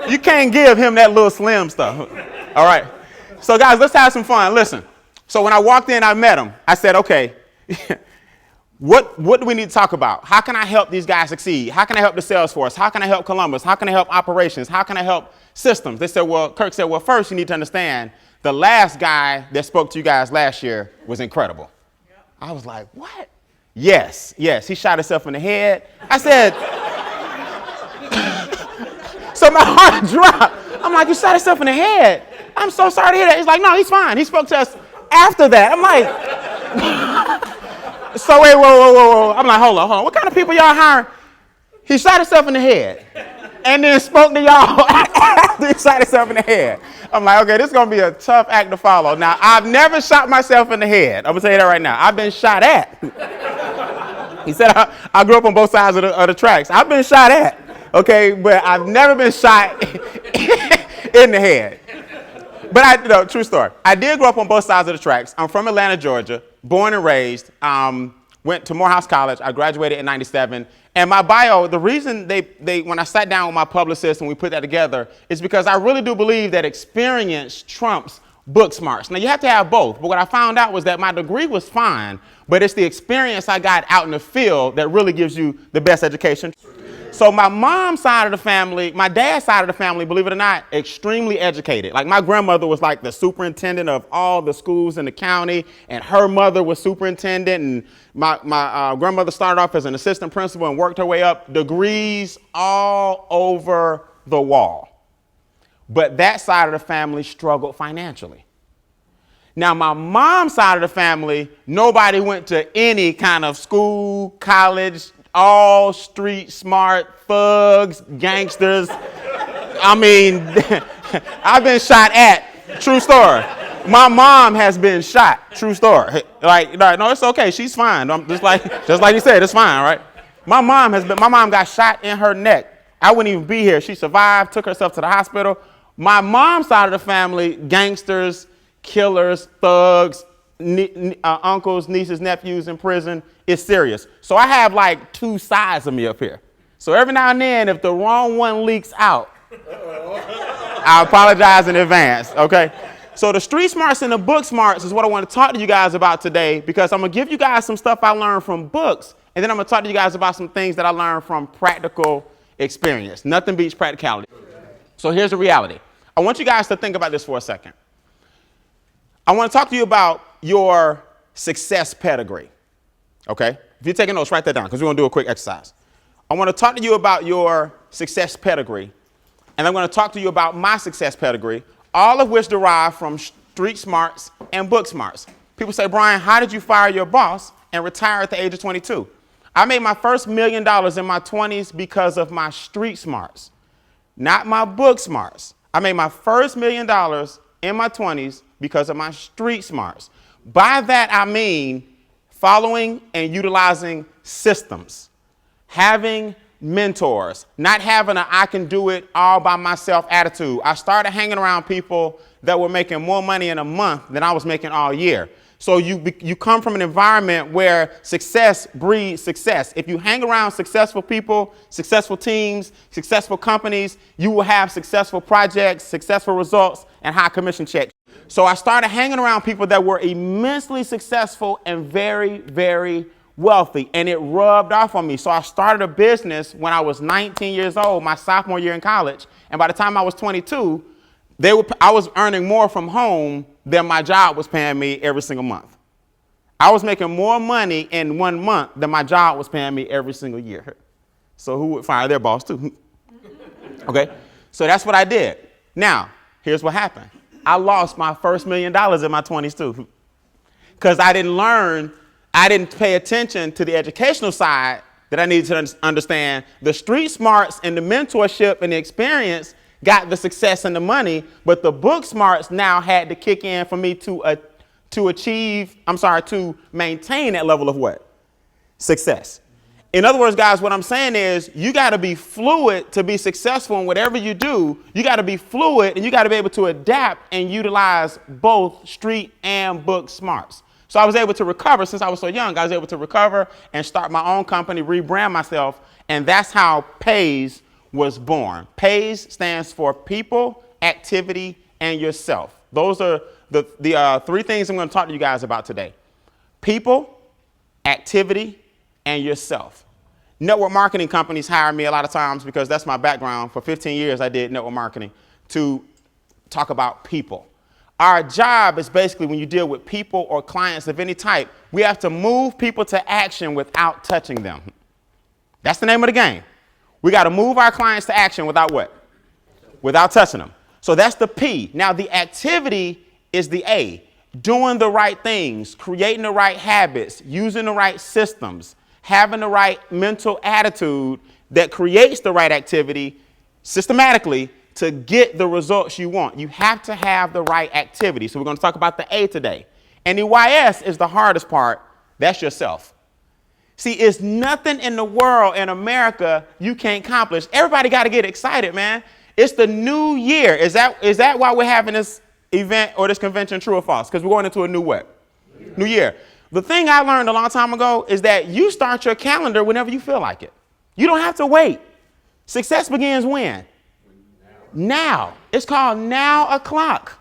You can't give him that little slim stuff. All right. So guys, let's have some fun. Listen. So when I walked in, I met him. I said, okay, what do we need to talk about? How can I help these guys succeed? How can I help the sales force? How can I help Columbus? How can I help operations? How can I help systems? They said, well, Kirk said, well, first you need to understand the last guy that spoke to you guys last year was incredible. Yep. I was like, what? Yes. He shot himself in the head. I said, so my heart dropped. I'm like, you shot yourself in the head. I'm so sorry to hear that. He's like, no, he's fine. He spoke to us after that. I'm like, so wait, whoa. I'm like, hold on. What kind of people y'all hiring? He shot himself in the head and then spoke to y'all after he shot himself in the head. I'm like, okay, this is going to be a tough act to follow. Now, I've never shot myself in the head. I'm going to tell you that right now. I've been shot at. He said, I grew up on both sides of the tracks. I've been shot at. Okay, but I've never been shot in the head. But true story. I did grow up on both sides of the tracks. I'm from Atlanta, Georgia, born and raised. Went to Morehouse College. I graduated in '97. And my bio, the reason when I sat down with my publicist and we put that together is because I really do believe that experience trumps book smarts. Now you have to have both. But what I found out was that my degree was fine, but it's the experience I got out in the field that really gives you the best education. So my mom's side of the family, my dad's side of the family, believe it or not, extremely educated. Like my grandmother was like the superintendent of all the schools in the county, and her mother was superintendent, and my grandmother started off as an assistant principal and worked her way up, degrees all over the wall. But that side of the family struggled financially. Now, my mom's side of the family, nobody went to any kind of school, college, all street smart thugs, gangsters. I mean, I've been shot at. True story. My mom has been shot. True story. Like, no, it's okay. She's fine. I'm just like you said, it's fine, right? My mom got shot in her neck. I wouldn't even be here. She survived, took herself to the hospital. My mom's side of the family, gangsters, killers, thugs, uncles, nieces, nephews in prison. It's serious. So I have like two sides of me up here. So every now and then, if the wrong one leaks out, I apologize in advance, okay? So the street smarts and the book smarts is what I want to talk to you guys about today, because I'm going to give you guys some stuff I learned from books, and then I'm going to talk to you guys about some things that I learned from practical experience. Nothing beats practicality. So here's the reality. I want you guys to think about this for a second. I want to talk to you about your success pedigree. Okay? If you're taking notes, write that down, because we're going to do a quick exercise. I want to talk to you about your success pedigree, and I'm going to talk to you about my success pedigree, all of which derive from street smarts and book smarts. People say, Brian, how did you fire your boss and retire at the age of 22? I made my first $1 million in my 20s because of my street smarts, not my book smarts. I made my first $1 million in my 20s because of my street smarts. By that, I mean following and utilizing systems, having mentors, not having a I can do it all by myself attitude. I started hanging around people that were making more money in a month than I was making all year. So you come from an environment where success breeds success. If you hang around successful people, successful teams, successful companies, you will have successful projects, successful results, and high commission checks. So I started hanging around people that were immensely successful and very, very wealthy, and it rubbed off on me. So I started a business when I was 19 years old, my sophomore year in college, and by the time I was 22, I was earning more from home than my job was paying me every single month. I was making more money in 1 month than my job was paying me every single year. So who would fire their boss too? Okay, so that's what I did. Now, here's what happened. I lost my first $1 million in my 20s too, because I didn't pay attention to the educational side that I needed to understand. The street smarts and the mentorship and the experience got the success and the money, but the book smarts now had to kick in for me to maintain that level of what? Success. In other words, guys, what I'm saying is you got to be fluid to be successful in whatever you do. You got to be fluid, and you got to be able to adapt and utilize both street and book smarts. So I was able to recover since I was so young. I was able to recover and start my own company, rebrand myself, and that's how P.A.Y.S was born. P.A.Y.S stands for people, activity, and yourself. Those are the three things I'm going to talk to you guys about today. People, activity, and yourself. Network marketing companies hire me a lot of times because that's my background. For 15 years, I did network marketing to talk about people. Our job is basically when you deal with people or clients of any type, we have to move people to action without touching them. That's the name of the game. We got to move our clients to action without what? Without touching them. So that's the P. Now the activity is the A. Doing the right things, creating the right habits, using the right systems, having the right mental attitude that creates the right activity systematically to get the results you want. You have to have the right activity. So we're going to talk about the A today. And the Y.S is the hardest part. That's yourself. See, it's nothing in the world in America you can't accomplish. Everybody got to get excited, man. It's the new year. Is that why we're having this event or this convention, true or false? Because we're going into a new what? New year. The thing I learned a long time ago is that you start your calendar whenever you feel like it. You don't have to wait. Success begins when? Now. It's called now o'clock.